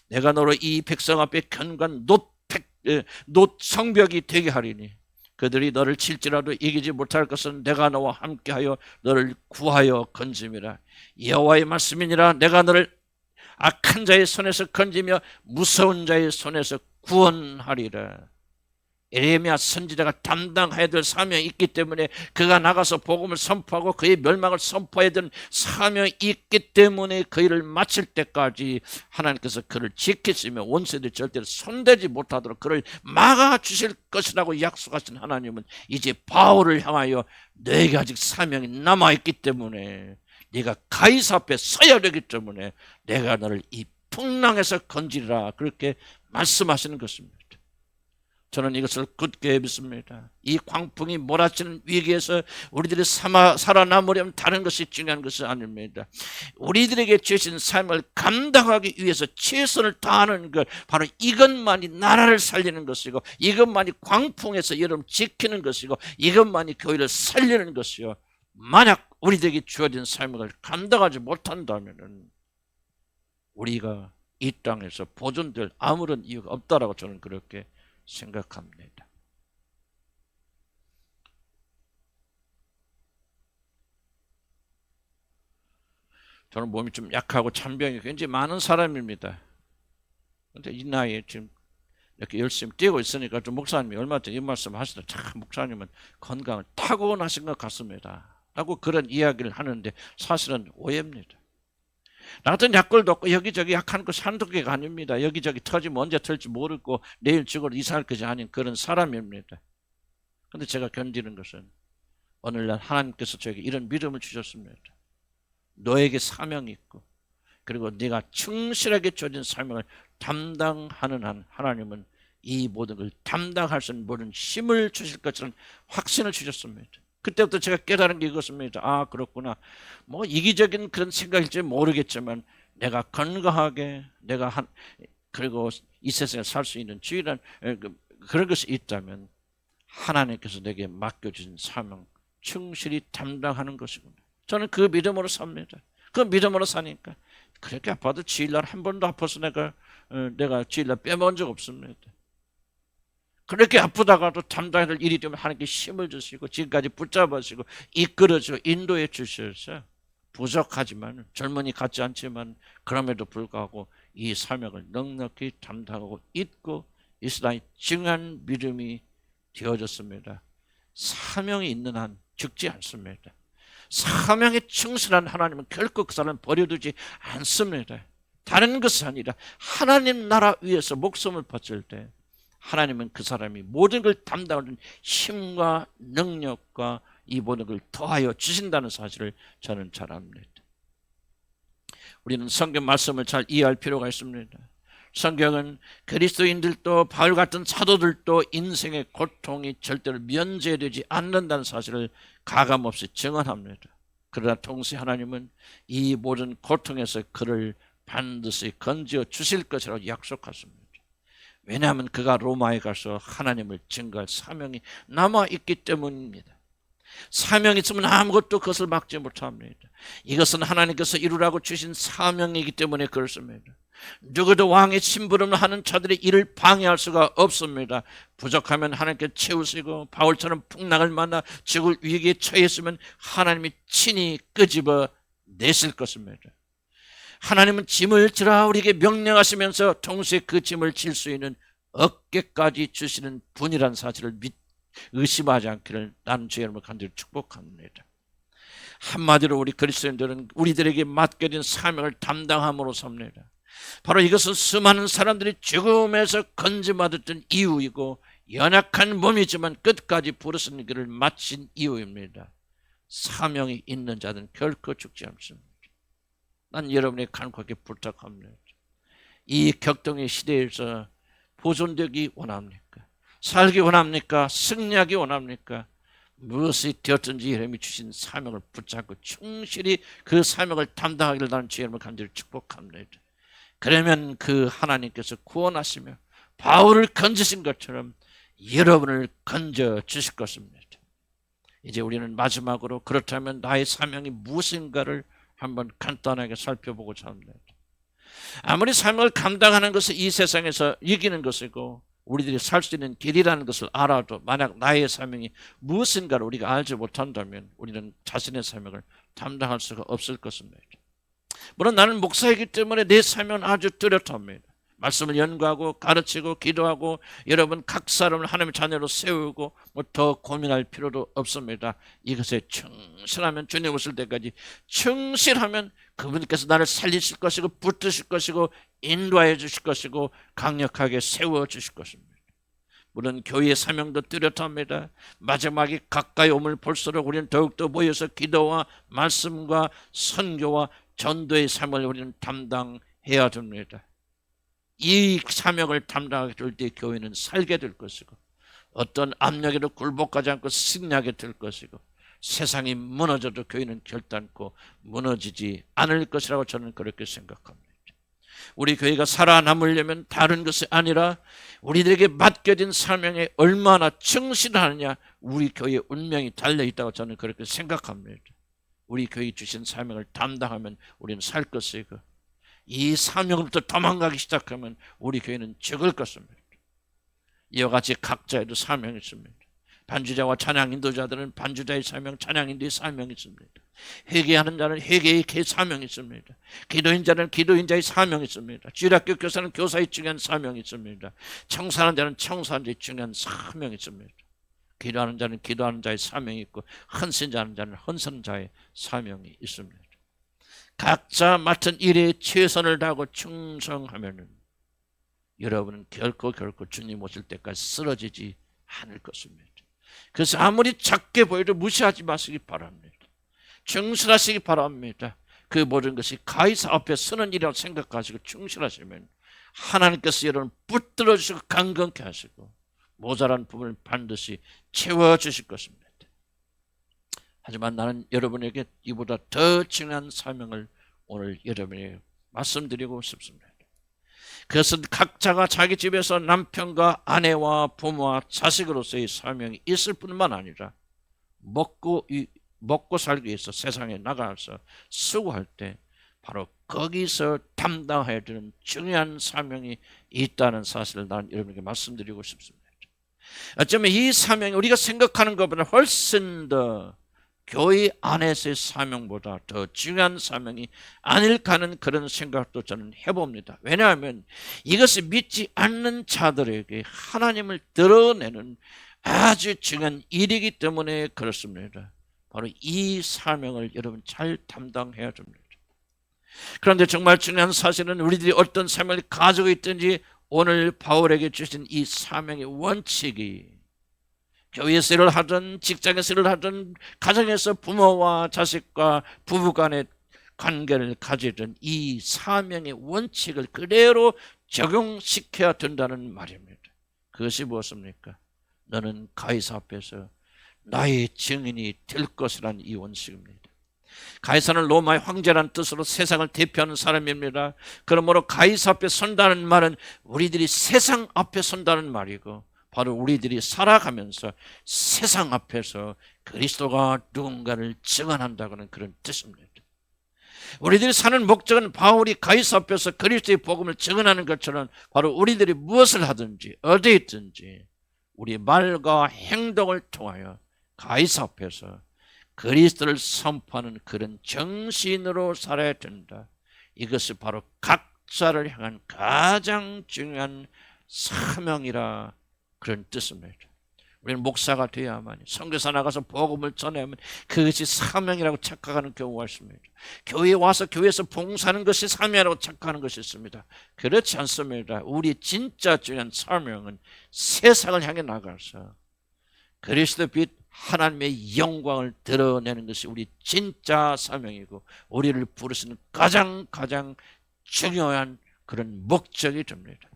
내가 너로 이 백성 앞에 견고한 놋 성벽이 되게 하리니 그들이 너를 칠지라도 이기지 못할 것은 내가 너와 함께하여 너를 구하여 건짐이라. 여호와의 말씀이니라. 내가 너를 악한 자의 손에서 건지며 무서운 자의 손에서 구원하리라. 에레미야 선지자가 담당해야 될 사명이 있기 때문에, 그가 나가서 복음을 선포하고 그의 멸망을 선포해야 되는 사명이 있기 때문에 그 일을 마칠 때까지 하나님께서 그를 지키시며 원수들이 절대로 손대지 못하도록 그를 막아주실 것이라고 약속하신 하나님은 이제 바울을 향하여 너에게 아직 사명이 남아있기 때문에, 네가 가이사 앞에 서야 되기 때문에 내가 너를 이 풍랑에서 건지리라, 그렇게 말씀하시는 것입니다. 저는 이것을 굳게 믿습니다. 이 광풍이 몰아치는 위기에서 우리들이 살아남으려면 다른 것이 중요한 것이 아닙니다. 우리들에게 주신 삶을 감당하기 위해서 최선을 다하는 것, 바로 이것만이 나라를 살리는 것이고, 이것만이 광풍에서 여러분 지키는 것이고, 이것만이 교회를 살리는 것이요, 만약 우리들에게 주어진 삶을 감당하지 못한다면 우리가 이 땅에서 보존될 아무런 이유가 없다라고 저는 그렇게 생각합니다. 저는 몸이 좀 약하고 잔병이 굉장히 많은 사람입니다. 그런데 이 나이에 지금 이렇게 열심히 뛰고 있으니까 좀 목사님이 얼마 전에 이 말씀 하시더라고요. 참 목사님은 건강을 타고나신 것 같습니다 라고 그런 이야기를 하는데 사실은 오해입니다. 나 같은 약골도 없고 여기저기 약한 것이 한두 개가 아닙니다. 여기저기 터지면 언제 털지 모르고 내일 죽어도 이사할 것이 아닌 그런 사람입니다. 그런데 제가 견디는 것은 오늘날 하나님께서 저에게 이런 믿음을 주셨습니다. 너에게 사명이 있고, 그리고 네가 충실하게 주어진 사명을 담당하는 한 하나님은 이 모든 걸 담당할 수 있는 모든 힘을 주실 것이라는 확신을 주셨습니다. 그때부터 제가 깨달은 게 이것입니다. 아, 그렇구나. 뭐 이기적인 그런 생각일지 모르겠지만 내가 건강하게 그리고 이 세상에 살 수 있는 주일한 그런 것이 있다면 하나님께서 내게 맡겨주신 사명 충실히 담당하는 것이구나. 저는 그 믿음으로 삽니다. 그 믿음으로 사니까 그렇게 아파도 주일날 한 번도 아파서 내가 주일날 빼먹은 적 없습니다. 그렇게 아프다가도 담당해야 될 일이 되면 하나님께 힘을 주시고 지금까지 붙잡아주시고 이끌어주고 인도해 주셔서 부족하지만, 젊은이 같지 않지만 그럼에도 불구하고 이 사명을 넉넉히 담당하고 있고 있으나 중요한 믿음이 되어졌습니다. 사명이 있는 한 죽지 않습니다. 사명에 충실한 하나님은 결코 그 사람을 버려두지 않습니다. 다른 것이 아니라 하나님 나라 위해서 목숨을 바칠 때 하나님은 그 사람이 모든 걸 담당하는 힘과 능력과 이 모든 걸 더하여 주신다는 사실을 저는 잘 압니다. 우리는 성경 말씀을 잘 이해할 필요가 있습니다. 성경은 그리스도인들도 바울 같은 사도들도 인생의 고통이 절대로 면제되지 않는다는 사실을 가감없이 증언합니다. 그러나 동시에 하나님은 이 모든 고통에서 그를 반드시 건져 주실 것이라고 약속하십니다. 왜냐하면 그가 로마에 가서 하나님을 증거할 사명이 남아있기 때문입니다. 사명이 있으면 아무것도 그것을 막지 못합니다. 이것은 하나님께서 이루라고 주신 사명이기 때문에 그렇습니다. 누구도 왕의 심부름을 하는 자들의 일을 방해할 수가 없습니다. 부족하면 하나님께 채우시고, 바울처럼 풍랑을 만나 죽을 위기에 처했으면 하나님이 친히 끄집어 내실 것입니다. 하나님은 짐을 지라 우리에게 명령하시면서 동시에 그 짐을 질 수 있는 어깨까지 주시는 분이라는 사실을 의심하지 않기를 나는 주의 이름으로 간절히 축복합니다. 한마디로 우리 그리스도인들은 우리들에게 맡겨진 사명을 담당함으로 삽니다. 바로 이것은 수많은 사람들이 죽음에서 건져받았던 이유이고, 연약한 몸이지만 끝까지 부르짖는 길을 마친 이유입니다. 사명이 있는 자들은 결코 죽지 않습니다. 난 여러분에게 간곡하게 부탁합니다. 이 격동의 시대에서 보존되기 원합니까? 살기 원합니까? 승리하기 원합니까? 무엇이 되었든지 여러분이 주신 사명을 붙잡고 충실히 그 사명을 담당하기를 나는 주의 이름으로 간절히 축복합니다. 그러면 그 하나님께서 구원하시며 바울을 건지신 것처럼 여러분을 건져 주실 것입니다. 이제 우리는 마지막으로 그렇다면 나의 사명이 무엇인가를 한번 간단하게 살펴보고자 합니다. 아무리 사명을 감당하는 것은 이 세상에서 이기는 것이고 우리들이 살 수 있는 길이라는 것을 알아도 만약 나의 사명이 무엇인가를 우리가 알지 못한다면 우리는 자신의 사명을 감당할 수가 없을 것입니다. 물론 나는 목사이기 때문에 내 사명은 아주 뚜렷합니다. 말씀을 연구하고 가르치고 기도하고 여러분 각 사람을 하나님의 자녀로 세우고 더 고민할 필요도 없습니다. 이것에 충실하면 주님 오실 때까지 충실하면 그분께서 나를 살리실 것이고 붙드실 것이고 인도하여 주실 것이고 강력하게 세워 주실 것입니다. 물론 교회의 사명도 뚜렷합니다. 마지막이 가까이 오물 볼수록 우리는 더욱더 모여서 기도와 말씀과 선교와 전도의 삶을 우리는 담당해야 됩니다. 이 사명을 담당하게 될 때 교회는 살게 될 것이고 어떤 압력에도 굴복하지 않고 승리하게 될 것이고 세상이 무너져도 교회는 결단코 무너지지 않을 것이라고 저는 그렇게 생각합니다. 우리 교회가 살아남으려면 다른 것이 아니라 우리들에게 맡겨진 사명에 얼마나 충실하느냐 우리 교회의 운명이 달려있다고 저는 그렇게 생각합니다. 우리 교회 주신 사명을 담당하면 우리는 살 것이고 이 사명부터 도망가기 시작하면 우리 교회는 죽을 것입니다. 이와 같이 각자에도 사명이 있습니다. 반주자와 찬양 인도자들은 반주자의 사명, 찬양 인도의 사명이 있습니다. 회개하는 자는 회개의 사명이 있습니다. 기도인 자는 기도인자의 사명이 있습니다. 주일학교 교사는 교사의 중요한 사명이 있습니다. 청소하는 자는 청소하는 자의 중요한 사명이 있습니다. 기도하는 자는 기도하는 자의 사명이 있고 헌신자하는 자는 헌신자의 사명이 있습니다. 각자 맡은 일에 최선을 다하고 충성하면 여러분은 결코 주님 오실 때까지 쓰러지지 않을 것입니다. 그래서 아무리 작게 보여도 무시하지 마시기 바랍니다. 충실하시기 바랍니다. 그 모든 것이 가이사 앞에 서는 일이라고 생각하시고 충실하시면 하나님께서 여러분을 붙들어 주시고 강건케 하시고 모자란 부분을 반드시 채워주실 것입니다. 하지만 나는 여러분에게 이보다 더 중요한 사명을 오늘 여러분에게 말씀드리고 싶습니다. 그것은 각자가 자기 집에서 남편과 아내와 부모와 자식으로서의 사명이 있을 뿐만 아니라 먹고 살기 위해서 세상에 나가서 수고할 때 바로 거기서 담당해야 되는 중요한 사명이 있다는 사실을 나는 여러분에게 말씀드리고 싶습니다. 어쩌면 이 사명이 우리가 생각하는 것보다 훨씬 더 교회 안에서의 사명보다 더 중요한 사명이 아닐까 하는 그런 생각도 저는 해봅니다. 왜냐하면 이것을 믿지 않는 자들에게 하나님을 드러내는 아주 중요한 일이기 때문에 그렇습니다. 바로 이 사명을 여러분 잘 담당해야 됩니다. 그런데 정말 중요한 사실은 우리들이 어떤 사명을 가지고 있든지 오늘 바울에게 주신 이 사명의 원칙이 교회에서 일을 하든 직장에서 일을 하든 가정에서 부모와 자식과 부부간의 관계를 가지든 이 사명의 원칙을 그대로 적용시켜야 된다는 말입니다. 그것이 무엇입니까? 너는 가이사 앞에서 나의 증인이 될 것이라는 이 원칙입니다. 가이사는 로마의 황제라는 뜻으로 세상을 대표하는 사람입니다. 그러므로 가이사 앞에 선다는 말은 우리들이 세상 앞에 선다는 말이고 바로 우리들이 살아가면서 세상 앞에서 그리스도가 누군가를 증언한다는 그런 뜻입니다. 우리들이 사는 목적은 바울이 가이사 앞에서 그리스도의 복음을 증언하는 것처럼 바로 우리들이 무엇을 하든지 어디에 있든지 우리 말과 행동을 통하여 가이사 앞에서 그리스도를 선포하는 그런 정신으로 살아야 된다. 이것이 바로 각자를 향한 가장 중요한 사명이라 그런 뜻입니다. 우리는 목사가 되어야만 선교사 나가서 복음을 전하면 그것이 사명이라고 착각하는 경우가 있습니다. 교회에 와서 교회에서 봉사하는 것이 사명이라고 착각하는 것이 있습니다. 그렇지 않습니다. 우리 진짜 중요한 사명은 세상을 향해 나가서 그리스도 빛 하나님의 영광을 드러내는 것이 우리 진짜 사명이고 우리를 부르시는 가장 중요한 그런 목적이 됩니다.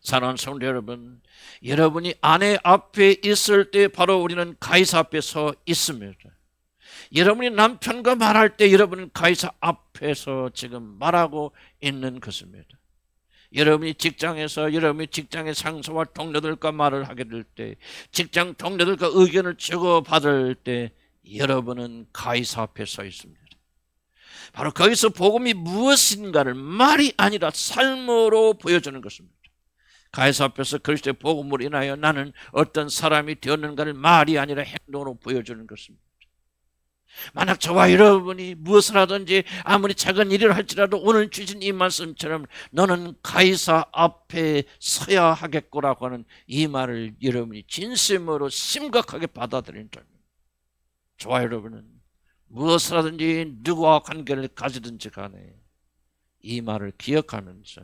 사랑하는 성도 여러분, 여러분이 아내 앞에 있을 때 바로 우리는 가이사 앞에 서 있습니다. 여러분이 남편과 말할 때 여러분은 가이사 앞에서 지금 말하고 있는 것입니다. 여러분이 직장에서 여러분이 직장의 상사와 동료들과 말을 하게 될 때, 직장 동료들과 의견을 주고받을 때 여러분은 가이사 앞에 서 있습니다. 바로 거기서 복음이 무엇인가를 말이 아니라 삶으로 보여주는 것입니다. 가이사 앞에서 그리스도의 복음으로 인하여 나는 어떤 사람이 되었는가를 말이 아니라 행동으로 보여주는 것입니다. 만약 저와 여러분이 무엇을 하든지 아무리 작은 일을 할지라도 오늘 주신 이 말씀처럼 너는 가이사 앞에 서야 하겠구라고 하는 이 말을 여러분이 진심으로 심각하게 받아들인다면, 저와 여러분은 무엇을 하든지 누구와 관계를 가지든지 간에 이 말을 기억하면서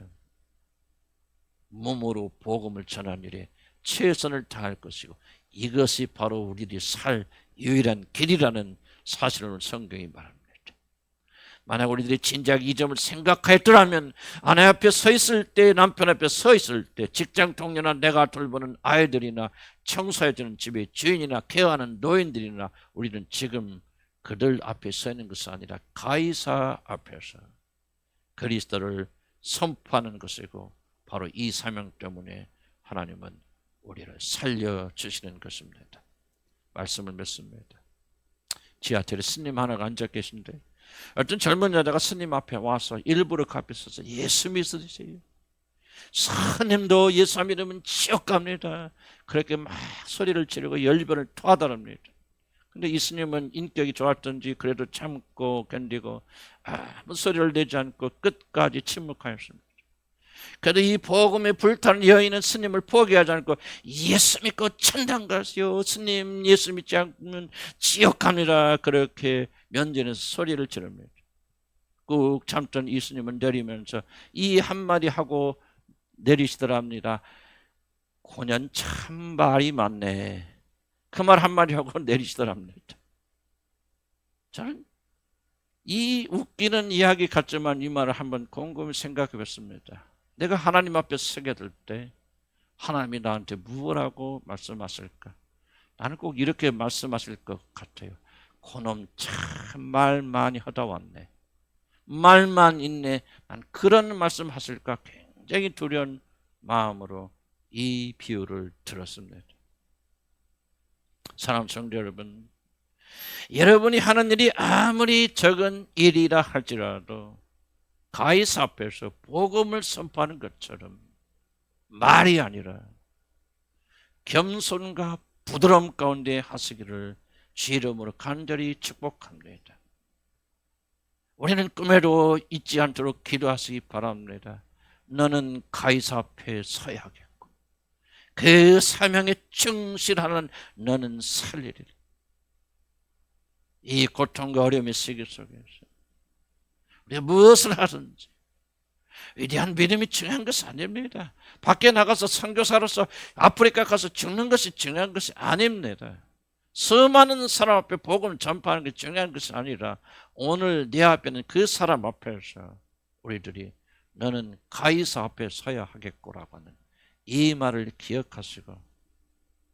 몸으로 복음을 전하는 일에 최선을 다할 것이고, 이것이 바로 우리들이 살 유일한 길이라는 사실을 성경이 말합니다. 만약 우리들이 진작 이 점을 생각하였더라면 아내 앞에 서 있을 때, 남편 앞에 서 있을 때, 직장 동료나 내가 돌보는 아이들이나 청소해주는 집의 주인이나 케어하는 노인들이나 우리는 지금 그들 앞에 서 있는 것이 아니라 가이사 앞에서 그리스도를 선포하는 것이고, 바로 이 사명 때문에 하나님은 우리를 살려주시는 것입니다. 말씀을 맺습니다. 지하철에 스님 하나가 앉아 계신데 어떤 젊은 여자가 스님 앞에 와서 일부러 그 앞에 서서 예수 믿으세요. 스님도 예수 믿으면 지옥 갑니다. 그렇게 막 소리를 지르고 열변을 토하더랍니다. 근데 이 스님은 인격이 좋았던지 그래도 참고 견디고 아무 소리를 내지 않고 끝까지 침묵하였습니다. 그래도 이 복음에 불타는 여인은 스님을 포기하지 않고 예수 믿고 천당 가시오, 스님 예수 믿지 않으면 지옥 갑니다, 그렇게 면전에서 소리를 지릅니다. 꾹 참던 이 스님은 내리면서 이 한마디 하고 내리시더랍니다. 고년 참 말이 많네. 그 말 한마디 하고 내리시더랍니다. 저는 이 웃기는 이야기 같지만 이 말을 한번 곰곰이 생각해 봤습니다. 내가 하나님 앞에 서게 될 때 하나님이 나한테 무엇라고 말씀하실까? 나는 꼭 이렇게 말씀하실 것 같아요. 그놈 참 말 많이 하다 왔네, 말만 있네. 난 그런 말씀 하실까 굉장히 두려운 마음으로 이 비유를 들었습니다. 사랑하는 성도 여러분, 여러분이 하는 일이 아무리 적은 일이라 할지라도 가이사 앞에서 복음을 선포하는 것처럼 말이 아니라 겸손과 부드러움 가운데 하시기를 주 이름으로 간절히 축복합니다. 우리는 꿈에도 잊지 않도록 기도하시기 바랍니다. 너는 가이사 앞에 서야 하겠고 그 사명에 충실하는 너는 살리리라. 이 고통과 어려움의 시기 속에서 우리가 무엇을 하든지 위대한 믿음이 중요한 것이 아닙니다. 밖에 나가서 선교사로서 아프리카 가서 죽는 것이 중요한 것이 아닙니다. 수많은 사람 앞에 복음을 전파하는 게 중요한 것이 아니라 오늘 내 앞에는 그 사람 앞에서 우리들이 너는 가이사 앞에 서야 하겠구라고 하는 이 말을 기억하시고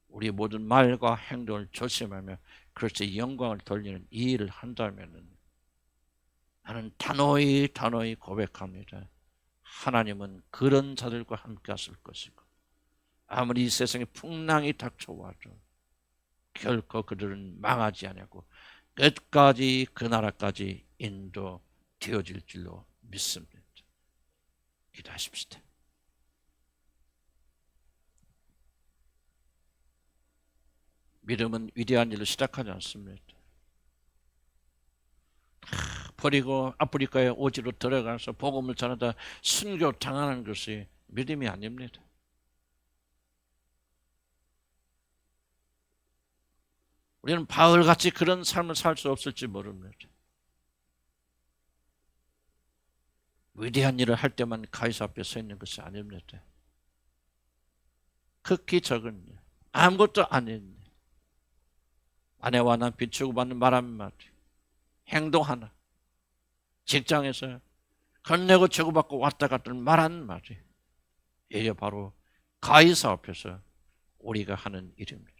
우리 모든 말과 행동을 조심하며 그렇게 영광을 돌리는 이 일을 한다면 나는 단호히 고백합니다. 하나님은 그런 자들과 함께 하실 것이고 아무리 이 세상에 풍랑이 닥쳐와도 결코 그들은 망하지 않고 끝까지 그 나라까지 인도되어질 줄로 믿습니다. 기도하십시다. 믿음은 위대한 일을 시작하지 않습니다. 버리고 아프리카의 오지로 들어가서 복음을 전하다 순교 당하는 것이 믿음이 아닙니다. 우리는 바울같이 그런 삶을 살 수 없을지 모릅니다. 위대한 일을 할 때만 가이사 앞에 서 있는 것이 아닙니다. 극히 적은 일, 아무것도 아닌 일, 아내와 남편 주고받는 말 한마디, 행동 하나, 직장에서 건네고 주고받고 왔다 갔다 말 한마디, 이게 바로 가이사 앞에서 우리가 하는 일입니다.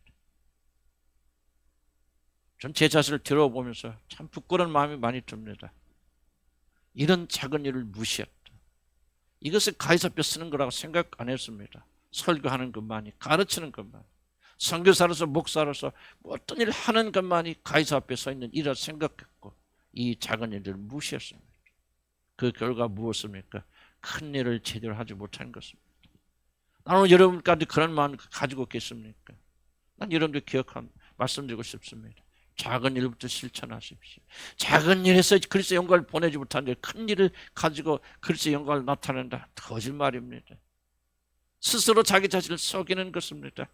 전 제 자신을 들어보면서 참 부끄러운 마음이 많이 듭니다. 이런 작은 일을 무시했다. 이것을 가이사 앞에 쓰는 거라고 생각 안 했습니다. 설교하는 것만이, 가르치는 것만, 선교사로서 목사로서 어떤 일을 하는 것만이 가이사 앞에 서 있는 일이라 생각했고 이 작은 일들을 무시했습니다. 그 결과 무엇입니까? 큰 일을 제대로 하지 못한 것입니다. 나는 여러분까지 그런 마음을 가지고 계십니까? 난 여러분들 말씀드리고 싶습니다. 작은 일부터 실천하십시오. 작은 일에서 그리스도의 영광을 보내지 못하는데 큰 일을 가지고 그리스도의 영광을 나타낸다. 거짓말입니다. 스스로 자기 자신을 속이는 것입니다.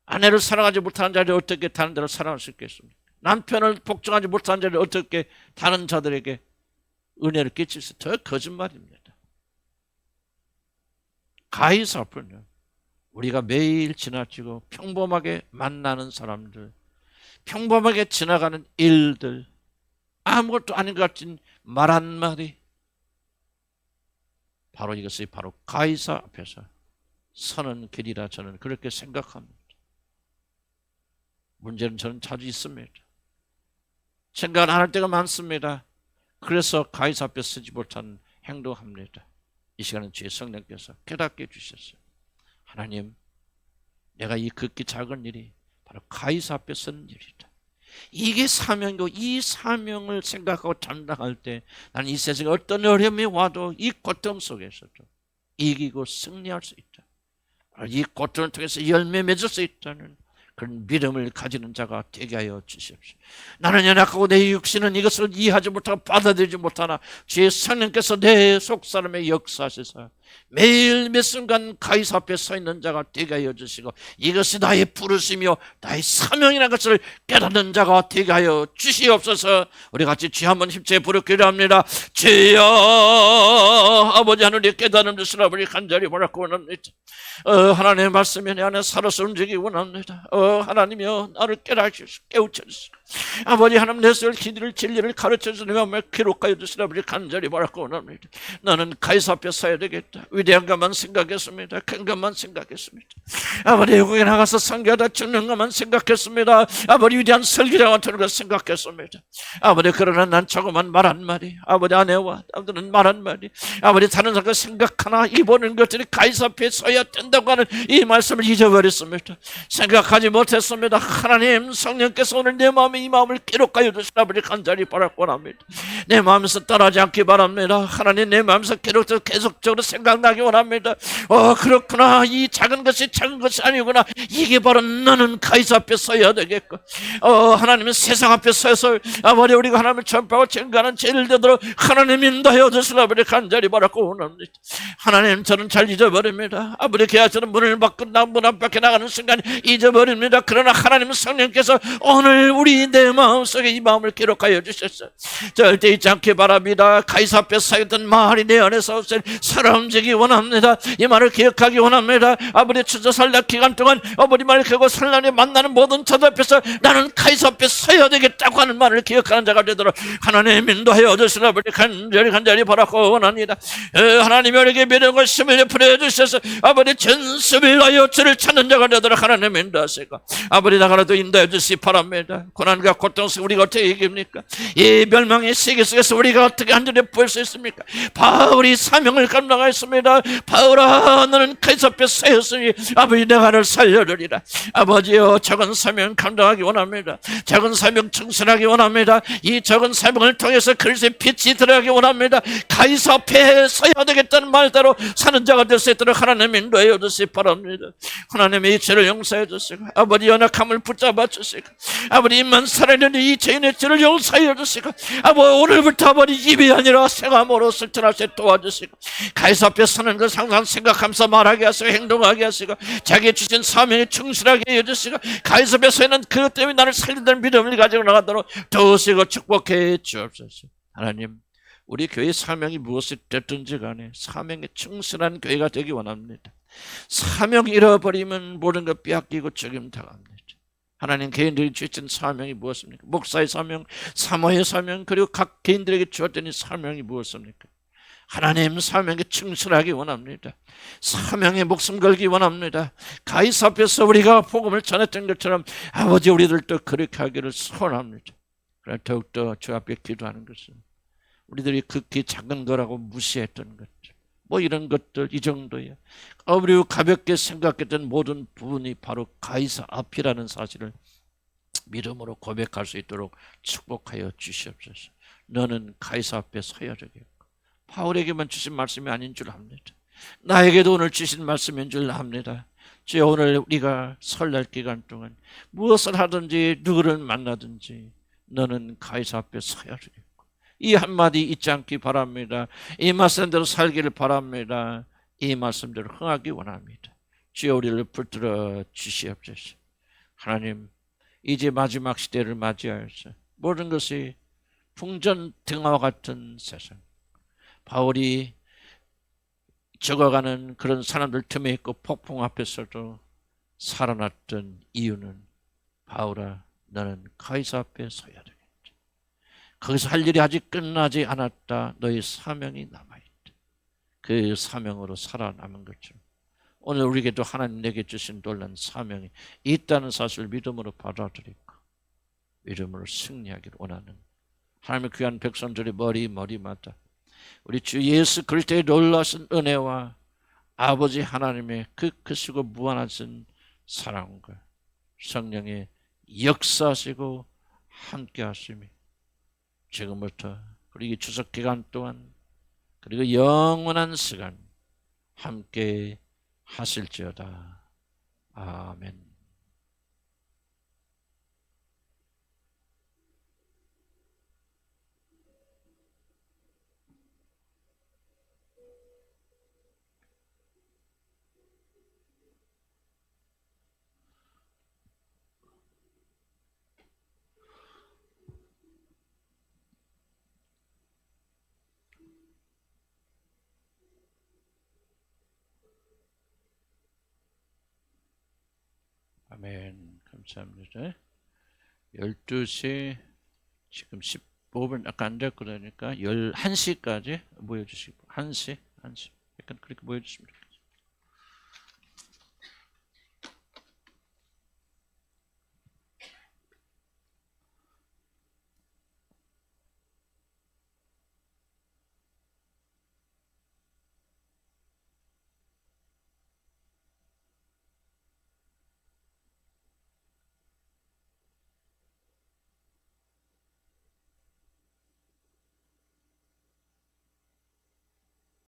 아내를 사랑하지 못하는 자를 어떻게 다른 자를 사랑할 수 있겠습니까? 남편을 복종하지 못하는 자를 어떻게 다른 자들에게 은혜를 끼칠 수 있어요? 더 거짓말입니다. 가이사 앞은요, 우리가 매일 지나치고 평범하게 만나는 사람들, 평범하게 지나가는 일들, 아무것도 아닌 것 같은 말 한마디, 바로 이것이 바로 가이사 앞에서 서는 길이라 저는 그렇게 생각합니다. 문제는 저는 자주 있습니다. 생각 안 할 때가 많습니다. 그래서 가이사 앞에 서지 못한 행동합니다. 이 시간은 주의 성령께서 깨닫게 해주셨어요. 하나님, 내가 이 극히 작은 일이 바로 가이사 앞에 서는 일이다. 이게 사명이고 이 사명을 생각하고 감당할 때 나는 이 세상에 어떤 어려움이 와도 이 고통 속에서도 이기고 승리할 수 있다. 이 고통을 통해서 열매 맺을 수 있다는 그런 믿음을 가지는 자가 되게 하여 주십시오. 나는 연약하고 내 육신은 이것을 이해하지 못하고 받아들이지 못하나 주의 성령께서 내 속사람에 역사하셔서 매일 몇 순간 가이사 앞에 서 있는 자가 되게 하여 주시고 이것이 나의 부르심이요 나의 사명이라는 것을 깨닫는 자가 되게 하여 주시옵소서. 우리 같이 주여 한번 힘차게 부르기를 합니다. 주여, 아버지 하늘에 깨달음 주시라 우리 간절히 바라고 원합니다. 하나님의 말씀이 내 안에 살아서 움직이기 원합니다. 하나님이여 나를 깨우쳐 주시고 아버지 하나님 내 속을 기도를 진리를 가르쳐 주시는 마음을 기록하여 주시라 우리 간절히 바라고 원합니다. 나는 가이사 앞에 서야 되겠다. 위대한 것만 생각했습니다. 큰 것만 생각했습니다. 아버지 외국에 나가서 선교하다 죽는 것만 생각했습니다. 아버지 위대한 설교자가 되는 것 생각했습니다. 아버지 그러나 난 조그만 말 한마디, 아버지 아내와 아버지는 말 한마디, 아버지 다른 사람과 생각하나 이 보는 것들이 가이사 앞에 서야 된다고 하는 이 말씀을 잊어버렸습니다. 생각하지 못했습니다. 하나님 성령께서 오늘 내 마음에 이 마음을 기록하여 주시라 우리 간절히 바라고 합니다. 내 마음에서 떠나지 않기 바랍니다. 하나님 내 마음에서 계속적으로 생각나기 원합니다. 그렇구나. 이 작은 것이 아니구나. 이게 바로 나는 가이사 앞에 서야 되겠고 하나님은 세상 앞에 서서 아버지 우리가 하나님을 전파하고 증거하는 죄를 되도록 하나님 인도하여 주시라 우리 간절히 바라고 원합니다. 하나님 저는 잘 잊어버립니다. 아버지 개하처럼 문을 밖으로 문 앞 밖에 나가는 순간 잊어버립니다. 그러나 하나님 성령께서 오늘 우리 내 마음속에 이 마음을 기록하여 주셨어요. 절대 잊지 않기 바랍니다. 가이사 앞에 서있던 말이 내 안에서 살아 움직이기 원합니다. 이 말을 기억하기 원합니다. 아버지 추수살라 기간 동안 아버지 말을 기억하고 산란에 만나는 모든 자들 앞에서 나는 가이사 앞에 서야 되겠다고 하는 말을 기억하는 자가 되도록 하나님 인도하여 주시라 우리 간절히 바라고 원합니다. 하나님 우리에게 믿음과 힘을 베풀어 주셔서 아버지 전수를 하여 주를 찾는 자가 되도록 하나님 인도하시고 아버지 나가라도 인도해 주시기 바랍니다. 고난과 고통 속에 우리가 어떻게 이깁니까? 이 멸망의 세계 속에서 우리가 어떻게 한절에 볼 수 있습니까? 바울이 사명을 감당하였습니다. 바울아 너는 가이사 앞에 서였으니 아버지 내가 너를 살려주리라. 아버지여 작은 사명 감당하기 원합니다. 작은 사명 청순하기 원합니다. 이 작은 사명을 통해서 그리스도의 빛이 들어가기 원합니다. 가이사 앞에 서야 되겠다는 말대로 사는 자가 될 수 있도록 하나님 인도해 주시기 바랍니다. 하나님의 이 죄를 용서해 주시고 아버지 연약함을 붙잡아 주시고 아버지 입만 살아있는 이 죄인의 죄를 용서해 주시고 아버지 오늘부터 아버지 입이 아니라 생함으로 실천하시 도와주시고 가이사 앞에 서는 것 항상 생각하면서 말하게 하시고 행동하게 하시고 자기 주신 사명에 충실하게 해주시고 가이사 앞에 서는 그것 때문에 나를 살린다는 믿음을 가지고 나가도록 도우시고 축복해 주옵소서. 하나님 우리 교회의 사명이 무엇이 됐든지 간에 사명에 충실한 교회가 되기 원합니다. 사명 잃어버리면 모든 것 빼앗기고 죽임당합니다. 하나님 개인들이 주신 사명이 무엇입니까? 목사의 사명, 사모의 사명, 그리고 각 개인들에게 주었던 이 사명이 무엇입니까? 하나님 사명에 충실하기 원합니다. 사명에 목숨 걸기 원합니다. 가이사 앞에서 우리가 복음을 전했던 것처럼 아버지 우리들도 그렇게 하기를 소원합니다. 그러나 더욱더 주 앞에 기도하는 것은 우리들이 극히 작은 거라고 무시했던 것, 뭐 이런 것들 이 정도야. 우리 가볍게 생각했던 모든 부분이 바로 가이사 앞이라는 사실을 믿음으로 고백할 수 있도록 축복하여 주시옵소서. 너는 가이사 앞에 서야 되겠고, 바울에게만 주신 말씀이 아닌 줄 압니다. 나에게도 오늘 주신 말씀인 줄 압니다. 주여, 오늘 우리가 설날 기간 동안 무엇을 하든지 누구를 만나든지 너는 가이사 앞에 서야 되겠고, 이 한마디 잊지 않기 바랍니다. 이 말씀대로 살기를 바랍니다. 이 말씀대로 흥하기 원합니다. 주여, 우리를 붙들어 주시옵소서. 하나님, 이제 마지막 시대를 맞이하여서 모든 것이 풍전등화와 같은 세상, 바울이 적어가는 그런 사람들 틈에 있고 폭풍 앞에서도 살아났던 이유는, 바울아, 너는 가이사 앞에 서야 되겠다. 거기서 할 일이 아직 끝나지 않았다. 너의 사명이 남아있다. 그 사명으로 살아남은 것처럼 오늘 우리에게도 하나님 내게 주신 놀라운 사명이 있다는 사실을 믿음으로 받아들이고 믿음으로 승리하기를 원하는 하나님의 귀한 백성들의 머리마다 우리 주 예수 그리스도의 놀라신 은혜와 아버지 하나님의 그 크시고 무한하신 사랑과 성령의 역사하시고 함께 하심이 지금부터 그리고 추석 기간 동안 그리고 영원한 시간 함께 하실지어다. 아멘. 아멘. 감사합니다. 12시 지금 15분 아까 안 됐고 그러니까 11시까지 모여주시고 1시 약간 그렇게 모여주십니다.